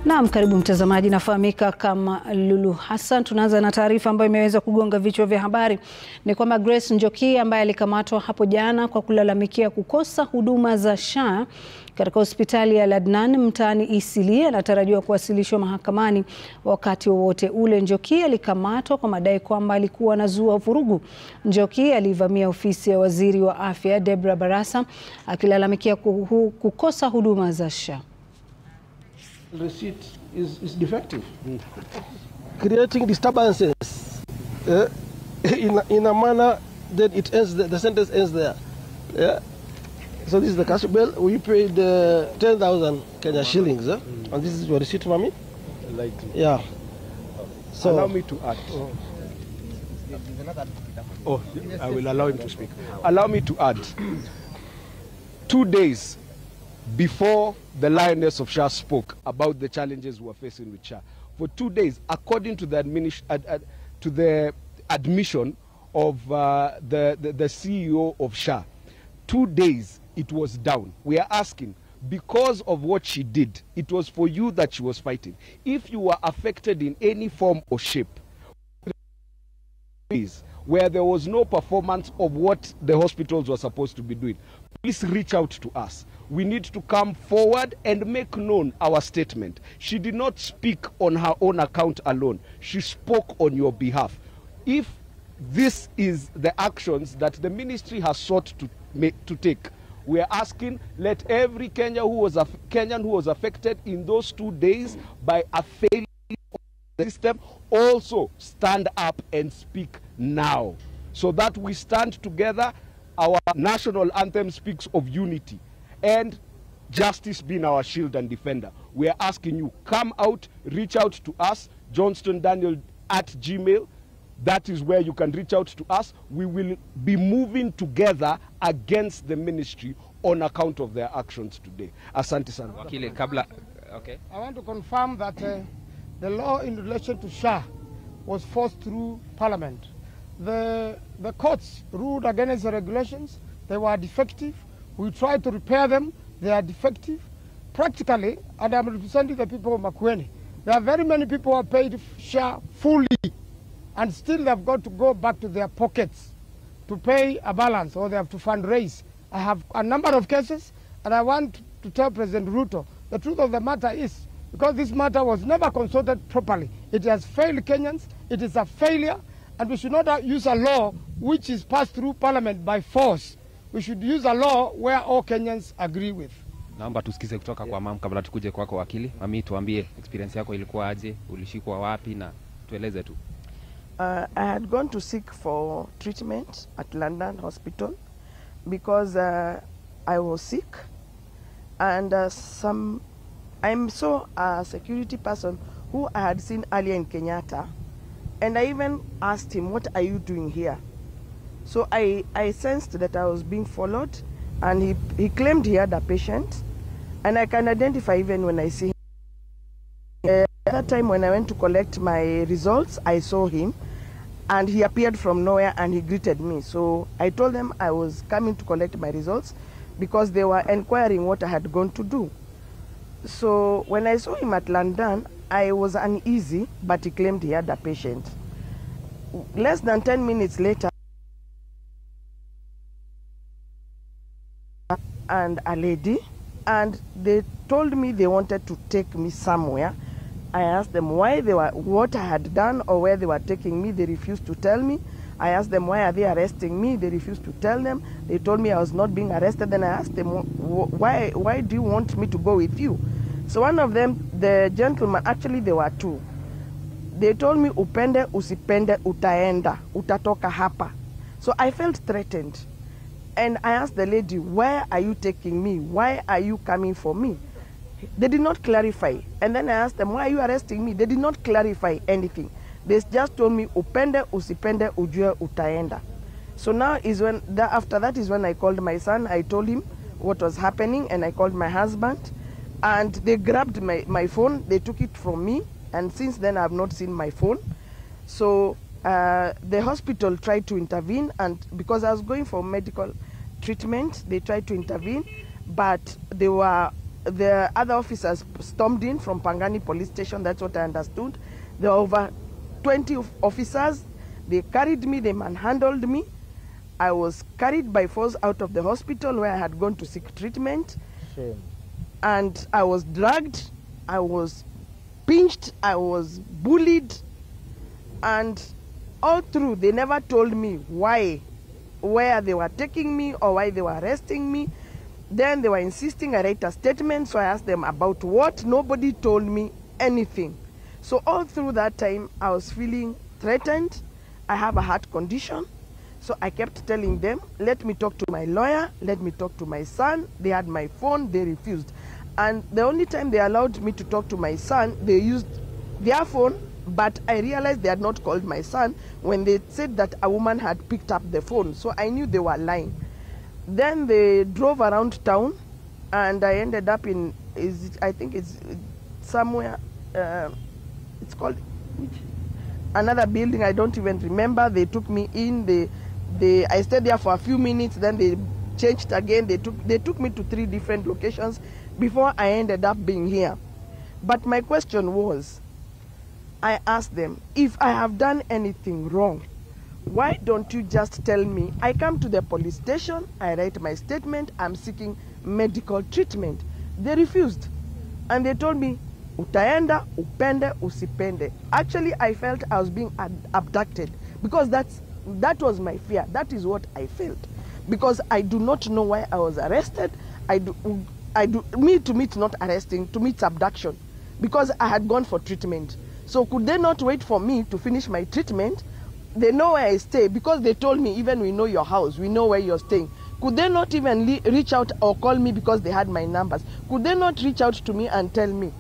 Naam, karibu mtazamaji, nafahamika kama Lulu Hassan. Tunaanza na taarifa ambayo imeweza kugonga vichwa vya habari. Ni kwamba Grace Njoki ambaye alikamatwa hapo jana kwa kulalamikia kukosa huduma za SHA katika hospitali ya Ladnan mtaani Eastleigh anatarajiwa kuwasilishwa mahakamani wakati wowote ule. Njoki alikamatwa kwa madai kwamba alikuwa anazua vurugu. Njoki alivamia ofisi ya waziri wa afya Debra Barasa akilalamikia kukosa huduma za SHA. Receipt is defective, creating disturbances in a manner that it ends. The sentence ends there. Yeah. So this is the cash bill. We paid 10,000 Kenya shillings, and this is your receipt for me. Yeah. So allow me to add. Oh, I will allow him to speak. Allow me to add. 2 days before the lioness of SHA spoke about the challenges we are facing with SHA, for 2 days, according to the admission of the CEO of SHA, 2 days it was down. We are asking, because of what she did, it was for you that she was fighting. If you were affected in any form or shape, where there was no performance of what the hospitals were supposed to be doing, please reach out to us. We need to come forward and make known our statement. She did not speak on her own account alone. She spoke on your behalf. If this is the actions that the ministry has sought to take, we are asking, let every Kenyan who was affected in those 2 days by a failure of the system also stand up and speak now, so that we stand together. Our national anthem speaks of unity and justice being our shield and defender. We are asking you, come out, reach out to us, johnston.daniel@gmail.com. That is where you can reach out to us. We will be moving together against the ministry on account of their actions today. Asante sana. Wakili, kabla, okay. I want to confirm that the law in relation to SHA was forced through Parliament. The courts ruled against the regulations. They were defective. We tried to repair them. They are defective. Practically, and I'm representing the people of Makueni, there are very many people who are paid SHA fully, and still they've got to go back to their pockets to pay a balance, or they have to fundraise. I have a number of cases, and I want to tell President Ruto, the truth of the matter is, because this matter was never consulted properly, it has failed Kenyans, it is a failure, and we should not use a law which is passed through Parliament by force. We should use a law where all Kenyans agree with. Naomba tusikize kutoka kwa mama kabla tukuje kwako wakili. Mami, tuambie experience yako ilikuwa aje, ulishikwa wapi na tueleze tu. I had gone to seek for treatment at London Hospital because I was sick, and I'm a security person who I had seen earlier in Kenyatta, and I even asked him, what are you doing here? So I sensed that I was being followed, and he claimed he had a patient, and I can identify even when I see him. At that time when I went to collect my results, I saw him, and he appeared from nowhere and he greeted me. So I told them I was coming to collect my results because they were inquiring what I had gone to do. So when I saw him at London, I was uneasy, but he claimed he had a patient. Less than 10 minutes later, and a lady, and they told me they wanted to take me somewhere. I asked them what I had done or where they were taking me. They refused to tell me. I asked them, why are they arresting me? They refused to tell them. They told me I was not being arrested. Then I asked them, why do you want me to go with you? So one of them, the gentleman, actually there were two. They told me, upende usipende utaenda, utatoka hapa. So I felt threatened. And I asked the lady, where are you taking me? Why are you coming for me? They did not clarify. And then I asked them, why are you arresting me? They did not clarify anything. They just told me, upende usipende ujue utaenda. So now is when, after that is when I called my son. I told him what was happening, and I called my husband. And they grabbed my phone. They took it from me. And since then, I have not seen my phone. So the hospital tried to intervene. And because I was going for medical treatment, they tried to intervene. But they were the other officers stormed in from Pangani police station. That's what I understood. There were over 20 officers. They carried me, they manhandled me. I was carried by force out of the hospital where I had gone to seek treatment. Shame. And I was dragged, I was pinched, I was bullied, and all through they never told me why, where they were taking me or why they were arresting me. Then they were insisting I write a statement, so I asked them about what. Nobody told me anything. So all through that time I was feeling threatened. I have a heart condition, so I kept telling them, let me talk to my lawyer, let me talk to my son. They had my phone, they refused. And the only time they allowed me to talk to my son, they used their phone, but I realized they had not called my son when they said that a woman had picked up the phone. So I knew they were lying. Then they drove around town, and I ended up in, I think it's somewhere, it's called, another building, I don't even remember. They took me in, I stayed there for a few minutes, then they changed again. They took me to 3 different locations before I ended up being here. But my question was, I asked them, if I have done anything wrong, why don't you just tell me? I come to the police station, I write my statement, I'm seeking medical treatment. They refused. And they told me, utaenda, upende, usipende. Actually, I felt I was being abducted, because that was my fear. That is what I felt. Because I do not know why I was arrested. To me it's not arresting, to me it's abduction. Because I had gone for treatment. So could they not wait for me to finish my treatment? They know where I stay, because they told me, even we know your house, we know where you're staying. Could they not even reach out or call me because they had my numbers? Could they not reach out to me and tell me,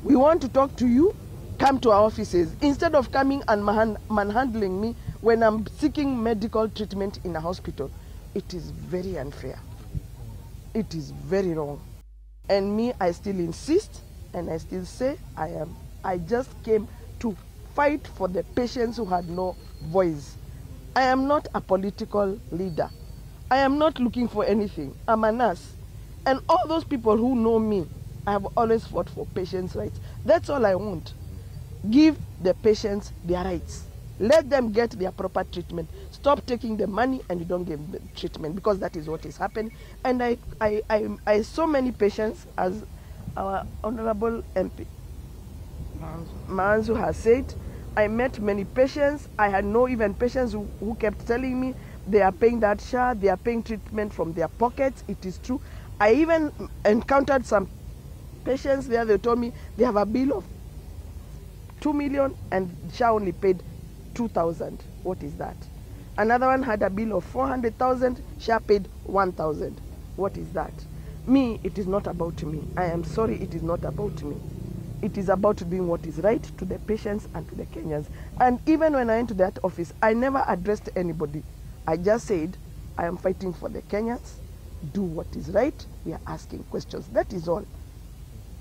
we want to talk to you, come to our offices, instead of coming and manhandling me when I'm seeking medical treatment in a hospital? It is very unfair. It is very wrong. And me, I still insist, and I still say I just came to fight for the patients who had no voice. I am not a political leader. I am not looking for anything. I'm a nurse. And all those people who know me, I have always fought for patients' rights. That's all I want. Give the patients their rights. Let them get their proper treatment. Stop taking the money and you don't give them treatment, because that is what is happening. And I saw many patients, as our Honorable MP Maanzu has said. I met many patients. I had even patients who kept telling me they are paying that SHA, they are paying treatment from their pockets. It is true. I even encountered some patients there. They told me they have a bill of 2 million and SHA only paid 2,000. What is that? Another one had a bill of 400,000, SHA paid 1,000. What is that? Me, it is not about me. I am sorry, it is not about me. It is about doing what is right to the patients and to the Kenyans. And even when I went to that office, I never addressed anybody. I just said, I am fighting for the Kenyans. Do what is right. We are asking questions. That is all.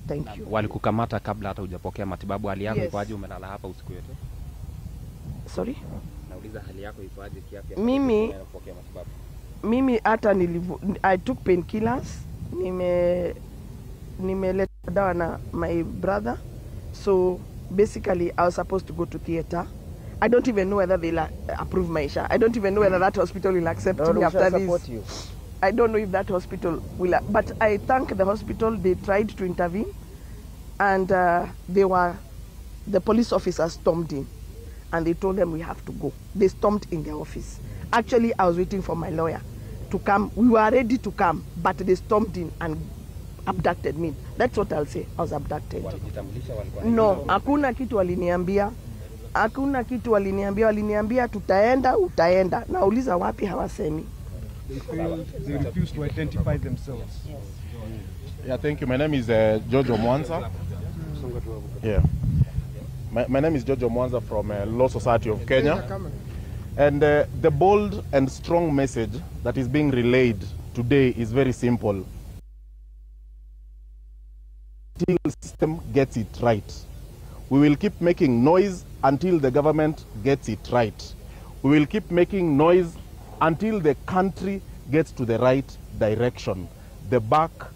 Thank you. Walikukamata kabla hata hujapokea matibabu. Hali yako ikoaje? Umelala hapa usiku yote? Sorry? Nauliza hali yako ikoaje kiafya? Mimi hata I took painkillers. Nimeleta dawa na my brother. So basically I was supposed to go to theater. I don't even know whether they'll approve my SHA. I don't even know whether that hospital will accept me after this. You. I don't know if that hospital will, but I thank the hospital. They tried to intervene, and the police officers stormed in, and they told them we have to go. They stormed in their office. Actually, I was waiting for my lawyer to come. We were ready to come, but they stormed in and abducted me. That's what I'll say. I was abducted. No, hakuna kitu waliniambia. Hakuna kitu waliniambia. Waliniambia tutaenda, utaenda. Nauliza wapi, hawasemi. They refuse to identify themselves. Yes. Yeah, thank you. My name is Jojo Mwanza. Yeah. My name is Jojo Mwanza from Law Society of Kenya. And the bold and strong message that is being relayed today is very simple. Until the system gets it right. We will keep making noise until the government gets it right. We will keep making noise until the country gets to the right direction. The buck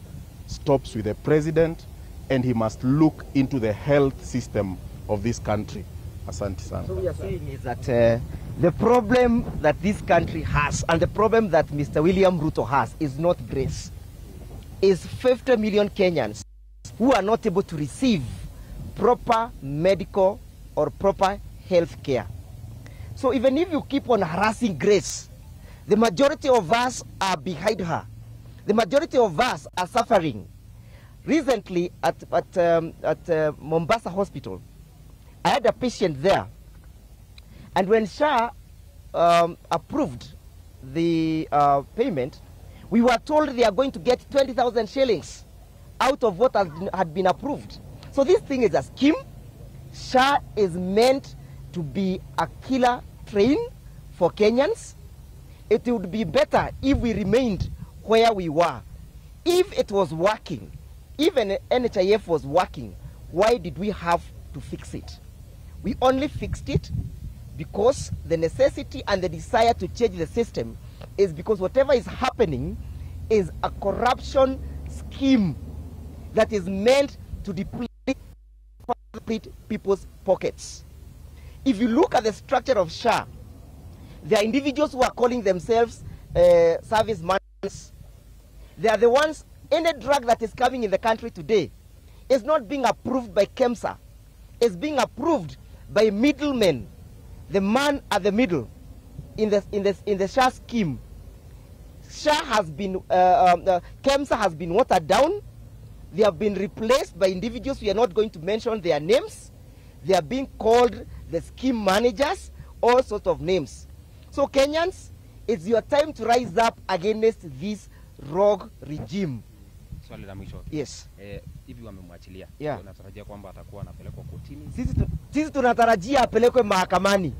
stops with the president, and he must look into the health system of this country. Asante sana. So we are saying is that the problem that this country has and the problem that Mr. William Ruto has is not Grace. Is 50 million Kenyans who are not able to receive proper medical or proper health care. So even if you keep on harassing Grace, the majority of us are behind her. The majority of us are suffering. Recently at Mombasa Hospital, I had a patient there, and when SHA approved the payment, we were told they are going to get 20,000 shillings out of what had been approved. So this thing is a scheme. SHA is meant to be a killer train for Kenyans. It would be better if we remained where we were. If it was working, even NHIF was working, why did we have to fix it? We only fixed it because the necessity and the desire to change the system is because whatever is happening is a corruption scheme that is meant to deplete people's pockets. If you look at the structure of SHA, there are individuals who are calling themselves servicemen. They are the ones, any drug that is coming in the country today is not being approved by KEMSA. It's being approved by middlemen, the man at the middle in the SHA scheme. SHA has been, KEMSA has been watered down. They have been replaced by individuals. We are not going to mention their names. They are being called the scheme managers, all sorts of names. So Kenyans, it's your time to rise up against this rogue regime. Swali la mwisho. Yes. Hivi wamemwachilia. Yeah. Unatarajia kwamba atakuwa anapelekwa kotini? Sisi tunatarajia apelekwe mahakamani.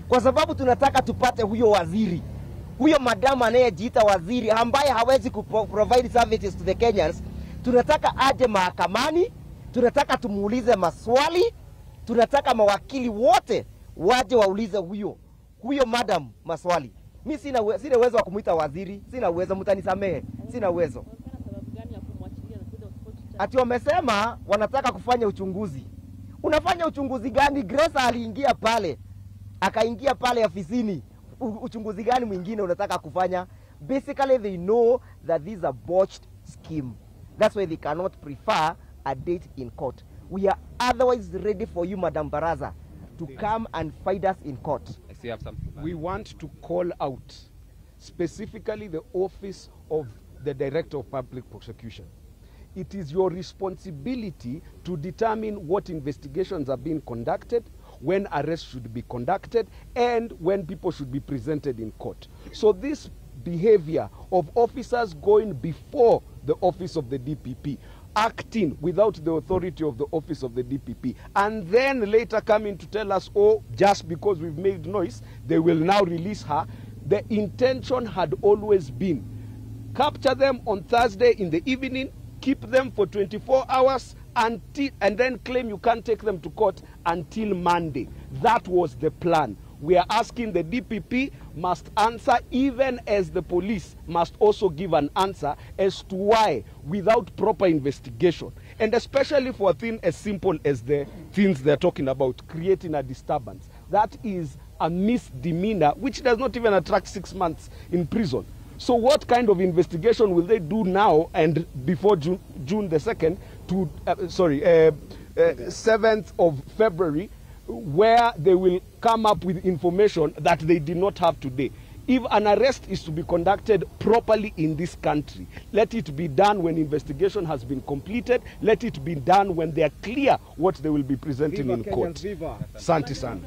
Kwa sababu tunataka tupate huyo waziri. Huyo madamu anayejiita waziri ambaye hawezi provide services to the Kenyans. Tunataka aje mahakamani, tunataka tumuulize maswali, tunataka mawakili wote waje waulize huyo madam maswali. Mimi sina uwezo wa kumuita waziri, sina uwezo, mtanisamehe, sina uwezo. Ati wamesema wanataka kufanya uchunguzi. Unafanya uchunguzi gani? Grace aliingia pale, akaingia pale ofisini. Uchunguzi gani mwingine unataka kufanya? Basically they know that this is a botched scheme. That's why they cannot prefer a date in court. We are otherwise ready for you, Madam Baraza, to come and fight us in court. I see you have something. We want to call out specifically the office of the Director of Public Prosecution. It is your responsibility to determine what investigations are being conducted, when arrests should be conducted, and when people should be presented in court. So this behavior of officers going before the office of the DPP, acting without the authority of the office of the DPP, and then later coming to tell us, oh, just because we've made noise, they will now release her. The intention had always been, capture them on Thursday in the evening, keep them for 24 hours, and then claim you can't take them to court until Monday. That was the plan. We are asking the DPP must answer, even as the police must also give an answer as to why, without proper investigation, and especially for a thing as simple as the things they're talking about, creating a disturbance. That is a misdemeanor which does not even attract 6 months in prison. So what kind of investigation will they do now and before June the 2nd to, 7th of February, where they will come up with information that they did not have today? If an arrest is to be conducted properly in this country, let it be done when investigation has been completed. Let it be done when they are clear what they will be presenting in court. Asante sana.